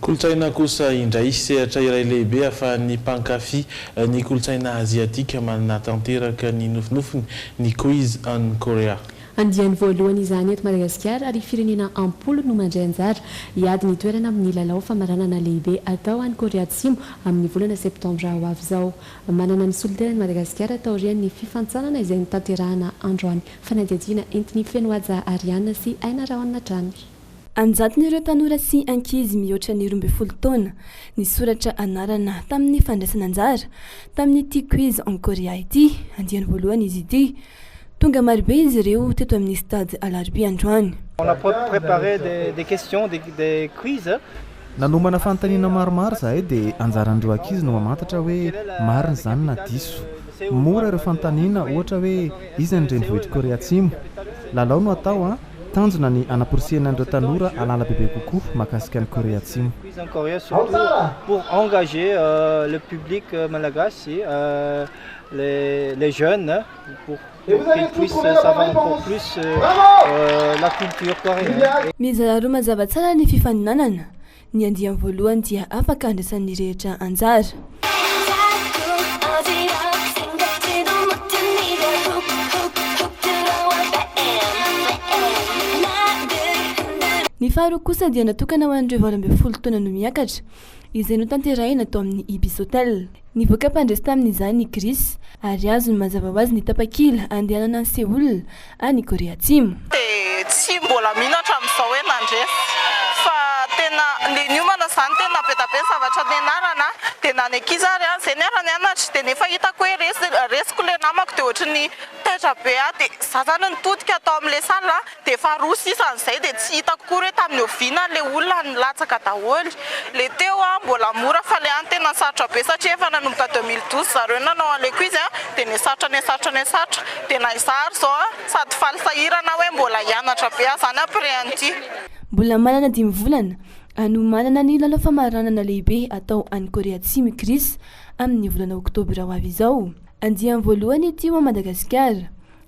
[SPEAKER 9] Kolotsaina kosa indray sehatra iray lehibe ahafahan'ny mpankafy ny kolotsaina aziatika manana tanteraka ny nofinofiny ny quiz en Korea.
[SPEAKER 10] Andiany voalohany izany eto Madagasikara ary firenena ampolo no mandray anjara hiady ny toerana amin'ny lalao famaranana lehibe atao any Korea Atsimo amin'ny volana septambra ho avy izao. Manana ny solitenan'i Madagasikara taorian'ny fifantsanana izay nitanterahana androany fanadihadiana entiny Fenoaja Ariana sy Aina Raonna Trany.
[SPEAKER 20] Anjatin'ireo tanora sy ankizy mihoatra ny 12 taona ny soratra anarana tamin'ny fandraisana anjara tamin'ity quiz en Korea ity. Andiany voalohany izy ity tonga marobe izy ireo teto amin'ny stade Alarbi androany.
[SPEAKER 4] On a préparé des questions, des quiz.
[SPEAKER 5] Nanomana fanontaniana maromaro zahay dia anjaran'ireo ankizy no mamantatra hoe marina zany na diso. Mora ireo fanontaniana ohatra hoe iza ny renivohitra Korea Atsimo. Lalao no atao tanjona ny anaporisihana an'ireo tanora alala bebe kokoa mahakasika ny Korea Atsimo.
[SPEAKER 4] En Corée surtout pour engager le public malagasy, les jeunes pour qu'ils puissent savoir encore plus la culture coréenne.
[SPEAKER 20] Mizara roa mazava tsara ny fifaninanana. Ny andiany voalohany dia afaka andraisan'ny rehetra anjara. Ny faharoa kosa dia natokana ho an'ireo 12 taona no miakatra izay no tanterahina atao amin'ny Ibis Hotel. Nivoaka mpandresy tamin'izany ny Gris ary azo ny mazava ho azy ny tapakila andehanana any Seoul any Korea Atsimo.
[SPEAKER 6] Tsy mbola mino hatramin'izao hoe nandresy fa tena ny niomana zany tena be zavatra nianarana dia na ny ankizy ary izay niarany anatra dia nefa hitako hoe resiko ilay namako dia ohatran'ny taitra be dia za zany nitodika atao amin'ilay sala dia efa roa sisan'izay dia tsy hitako kory hoe tamin'ny oviana ilay olona nilatsaka daholo. Ilay teo mbola mora fa ilay any tena sarotra be satria efa nanomboka 2012 zareo nanao an'ilay quiz dia nisarotra dia na izary zao sady faly sahirana hoe mbola hianatra be zany appréhenty.
[SPEAKER 20] Mbola manana 10 volana Anomanana ny lalao famaranana lehibe atao any Korea Atsimo Kris amin'ny volana Oktobra ho avy izao. Andiam voalohany ity ao Madagasikara.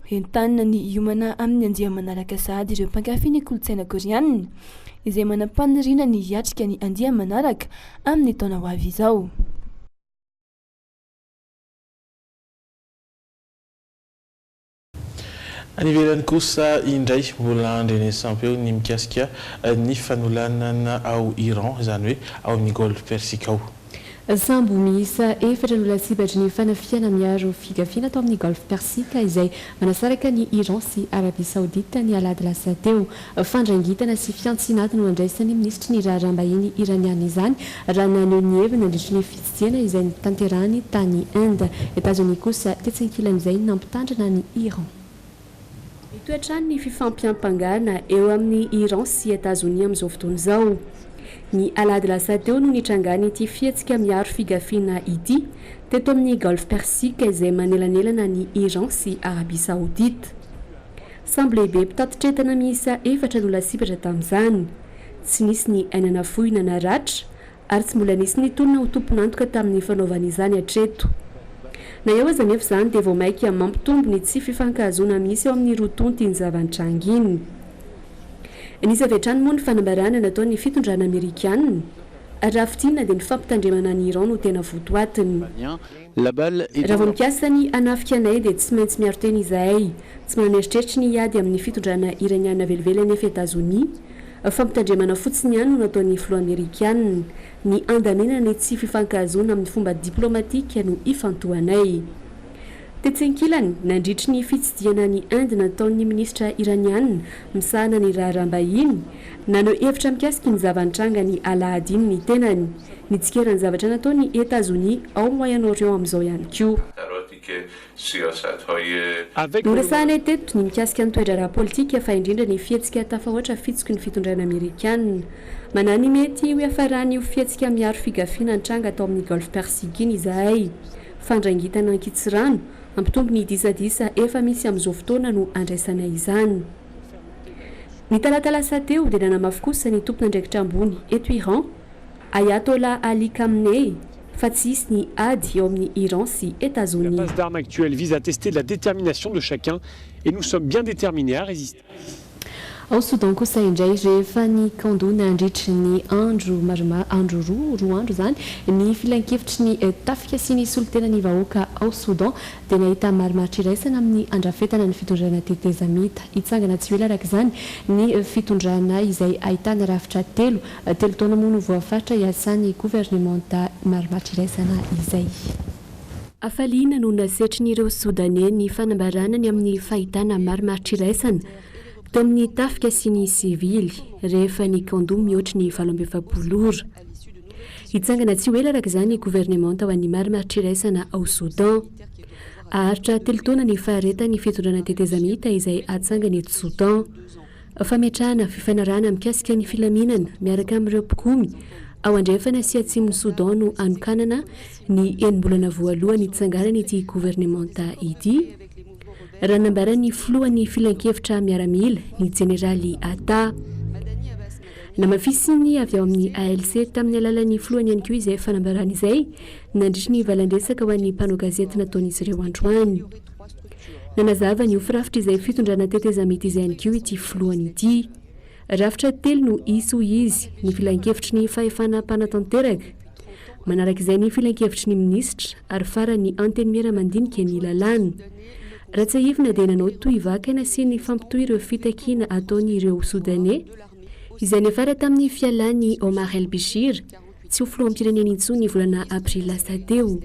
[SPEAKER 20] Entanina ny hiomana amin'ny andiam manaraka sahady ireo mpankafy ny kolontsaina koreanina izay manampaniriana ny hiatrika ny andiam manaraka amin'ny taona ho avy izao.
[SPEAKER 9] Anivelany kosa indray mbola andreny sampeo ny mikasika ny fanolanana ao Iran izany hoe ao amin'ny Golfe Persika ao.
[SPEAKER 10] Sambo miisa efatra no lasibatry ny fanafiana miaro figafiana atao amin'ny Golfe Persika izay manasaraka ny Iran sy Arabia Saodita ny alady lasa teo. Fandrangitana sy fiantsinata no andraisany ministry ny raharaham-bahiny iraniana izany raha naneho ny heviny nandritry ny fitsidihana izay nitanterahany tany Inde. Etats-Unis kosa tetsankilana nampitandrina ny Iran. Toetrany ny fifampiampangarina eo amin'ny Iran sy Etats-Unis amin'izao fotoana izao. Ny alady lasa teo no nitrangany ity fihetsika miaro figafiana ity teto amin'ny Golfe Persika izay manelanelana ny Iran sy Arabia Saodita. Sambo lehibe mpitatitr'entana miisa efatra no lasibatra tamin'izany. Tsy nisy ny ainana fohina na ratra ary tsy mbola nisy ny tolona ho tompon'antoka tamin'ny fanaovana izany hatreto. Na eo aza nefa izany dia vao maika mampitombo ny tsy fifankahazoana misy eo amin'ny rotonty ny zava-nitranga iny. Nisy avy hatrany moa ny fanambarana nataon'ny fitondrana Amerikanina ary raha fitinina dia ny fampitandremana ny Iran no tena votoatiny. Raha vao mikasa ny anafika anay dia tsy maintsy miaro teny izahay, tsy manana eritreritry ny hiady amin'ny fitondrana iraniana velively nefa Etats-Unis. Fampitandremana fotsiny ihany no nataon'ny filoha Amerikanina, ny andaminana ny tsy fifankahazoana amin'ny fomba diplomatika no ifantohanay. Tetsenkilany nandritry ny fitsidihana ny Inde nataon'ny ministra iraniana misahana ny raharaham-bahiny naneho hevitra mikasika ny zava-nitranga ny alahady iny ny tenany, nitsikeran'ny zavatra nataon'ny Etats-Unis ao Moyen-Orient amin'izao ihany koa. Noresahanay teto ny mikasika ny toetra ara-politika fa indrindra ny fihetsika tafahoatra fitsiko ny fitondrana Amerikanina. Manany mety ho iafarany io fihetsika miaro figafiana nitranga atao amin'ny Golfe Persika iny izahay. Fandrangitana ankitsirano ampitombo ny disadisa efa misy amin'izao fotoana no andraisanay izany. Ny talata lasa teo dia nanamafy kosa ny tompona andraikitra ambony eto Iran, Ayatollah Ali Khamenei, fa tsy hisy ny ady eo amin'ny Iran sy États-Unis.
[SPEAKER 7] La passe d'armes actuelle vise à tester la détermination de chacun et nous sommes bien déterminés à résister.
[SPEAKER 10] Ao Soudan kosa indray rehefa ny kando nandritry ny andro roa andro izany ny filan-kevitry ny tafika sy ny solotena ny vahoaka ao Soudan dia nahita marimaritra iraisana amin'ny andrafetana ny fitondrana tetezamita. Hitsangana tsy ela araka izany ny fitondrana izay ahitana rafitra telo taona moa no voafaritra iasan'ny gouvernementa marimaritra iraisana izay. Afaliana no nasetrin'ireo Soudanais ny fanambaranany amin'ny fahitana marimaritra iraisana tao amin'ny tafika sy ny sivily rehefa ny kando mihoatra ny 7 ora. Hitsangana tsy ho ela araka izany ny gouvernementa ho an'ny marimaritra iraisana ao Soudan. Aharitra 3 taona ny fahareta ny fitondrana tetezamita izay atsangana eto Soudan. Fametrahana fifanarahana mikasika ny filaminana miaraka amin'ireo mpikomy ao andrefana sy atsimon'ny Soudan no anokanana ny enim-bolana voalohany itsangarana ity gouvernementa ity. Raha nambaran'ny filohan'ny filan-kevitra miaramila ny jeneraly Atta. Namafisiny avy ao amin'ny ALC tamin'ny alalan'ny filohany ihany koa izay fanambarana izay nandritry ny valandresaka ho an'ny mpanao gazety nataon'izy ireo androany. Nanazava ny ofirafitra izay fitondrana tetezamita izay ihany koa ity filohany ity. Rafitra telo no iso izy ny filan-kevitry ny fahefana mpanatanteraka. Manaraka izay ny filan-kevitry ny ministra ary farany anteny mandinika ny lalàna. Ratsahivina dia nanao toy vakana sy ny fampitohy ireo fitakiana ataon'ireo Soudanais izay nefara tamin'ny fialan'ny Omar El Bishir tsy ho filoham-pirenena intsony ny volana aprila lasa teo.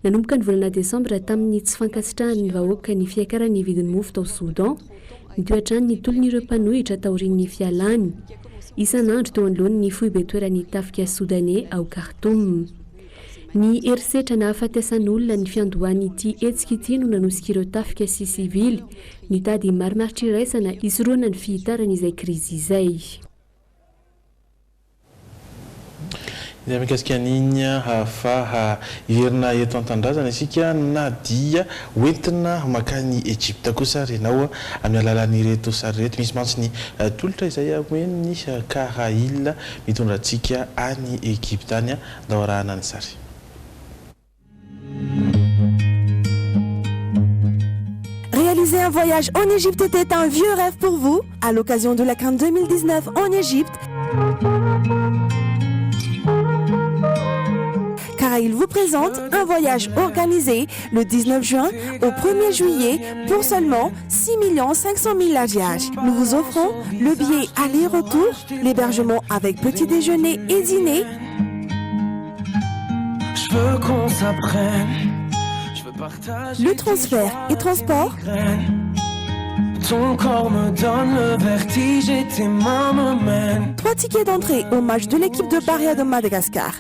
[SPEAKER 10] Nanomboka ny volana desambra tamin'ny tsy fankasitrahany ny vahoaka ny fiakaran'ny vidin'ny mofo tao Soudan, nitohatrany ny tolon'ireo mpanohitra taorian'ny fialany. Isan'andro teo anoloany ny foibe toeran'ny tafika Soudanais ao Khartoum. Ny herisetra na ahafataisan'olona ny fiandohany ity hetsika ity no nanosika ireo tafika sy sivily nitady marimaritra iraisana isoroana ny fihitarana izay krizy izay.
[SPEAKER 9] izay mikasika an'iny fa iverina eto an-tandrazana isika na dia hoentina makany Egypte kosa renao amin'ny alalan'ireto sary reto misy mantsy ny tolotra izay hoeniny Karaïl mitondra antsika any Egypte any daorahana ny sary.
[SPEAKER 8] Réaliser un voyage en Égypte était un vieux rêve pour vous. À l'occasion de la CAN 2019 en Égypte, Karaïl vous présente un voyage organisé le 19 juin au 1er juillet pour seulement 6 500 000 ariages. Nous vous offrons le billet aller-retour, l'hébergement avec petit déjeuner et dîner.
[SPEAKER 11] Je veux qu'on s'apprenne.
[SPEAKER 8] Le transfert et transport.
[SPEAKER 11] Ton corps me donne le vertige et tes mains me mènent.
[SPEAKER 8] 3 tickets d'entrée au match de l'équipe de Paria de Madagascar.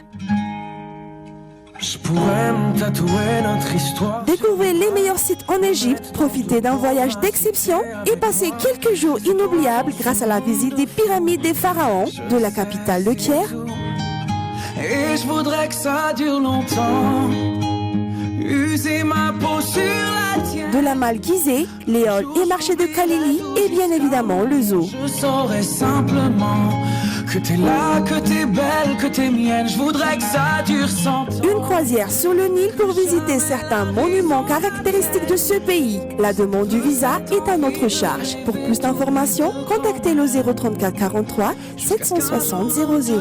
[SPEAKER 11] Je pourrais me tatouer notre histoire.
[SPEAKER 8] Découvrez les meilleurs sites en Égypte, profitez d'un voyage d'exception et passez quelques jours inoubliables grâce à la visite des pyramides des pharaons de la capitale, le Caire.
[SPEAKER 11] Et je voudrais que ça dure longtemps. User ma peau sur la tienne.
[SPEAKER 8] De la Malle Gizeh, Léol et marché de Khalili et bien évidemment le zoo.
[SPEAKER 11] Je saurais simplement que t'es là, que t'es belle, que t'es mienne. Je voudrais que ça dure 100 ans.
[SPEAKER 8] Une croisière sur le Nil pour visiter certains monuments caractéristiques de ce pays. La demande du visa est à notre charge. Pour plus d'informations, contactez le 034 43 760 00.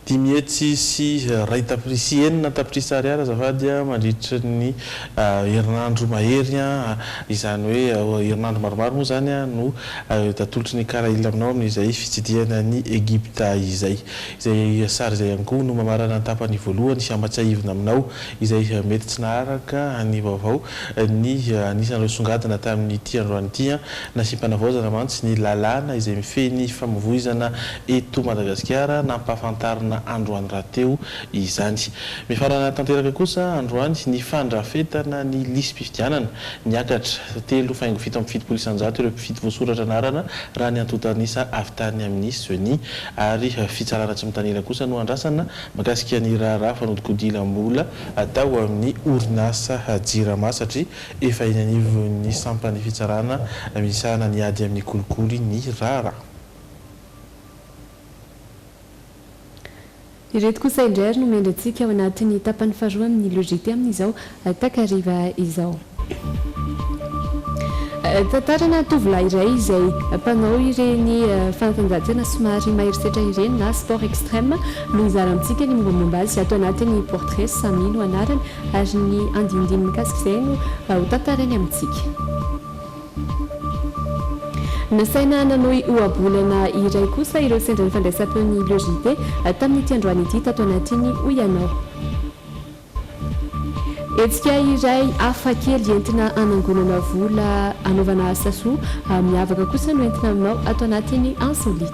[SPEAKER 9] Dimietsy sy ray taprisy enina taprisy ariary azafady mandritra ny herinandro mahery izany hoe herinandro maromaro moa zany no tatolotry ny Karaïl aminao amin'izay fitsidiana ny Egypte izay sary izay ihany koa no mamarana ny tapany voalohany sy amatsaivina aminao izay mety tsy naharaka ny vaovao ny anisan'ireo songadina tamin'ity androany ity nasimpanavaozana mantsy ny lalàna izay mifeny famovoizana eto Madagasikara nampahafantarina androany rahateo izany. Mifarana tanteraka kosa androany ny fandrafetana ny lisy-pifidianana niakatra 3.7 isanjato ireo mpifidy voasoratra anarana raha ny antotanisa avy tany amin'ny Sony ary fitsarana tsy mitanila kosa no andrasana makasika ny raharaha fanodikodilam-bola atao amin'ny orinasa Jirama satria efa inanivon'ny sampany fitsarana misana ny ady amin'ny kolikoly ny raharaha.
[SPEAKER 10] Ireto kosa indray no mendratsika ao anatin'ny tapany faharoa amin'ny logité amin'izao takariva izao. Tantarana tovolahy iray izay mpanao ireny fanatanjahantena somary maherisetra ireny na sport extrême no izara amintsika ny mombamomba azy ato anatin'ny portrait Samy no anarany ary ny andindiny mikasika izay no ho tantarany amintsika. Nasaina nanohy ohabolana iray kosa ireo sendra fandraisam-peon'ny logité tamin'ity androany ity tato anatiny Oyanao. Etsika iray hafa kely entina anangonana vola anaovana asa soa miavaka kosa no entina aminao ato anatiny insolite.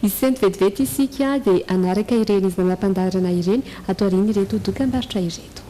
[SPEAKER 10] Isent vetivety isika dia anaraka ireny izy namampandarana ireny ato ariny ireto dokam-barotra ireto.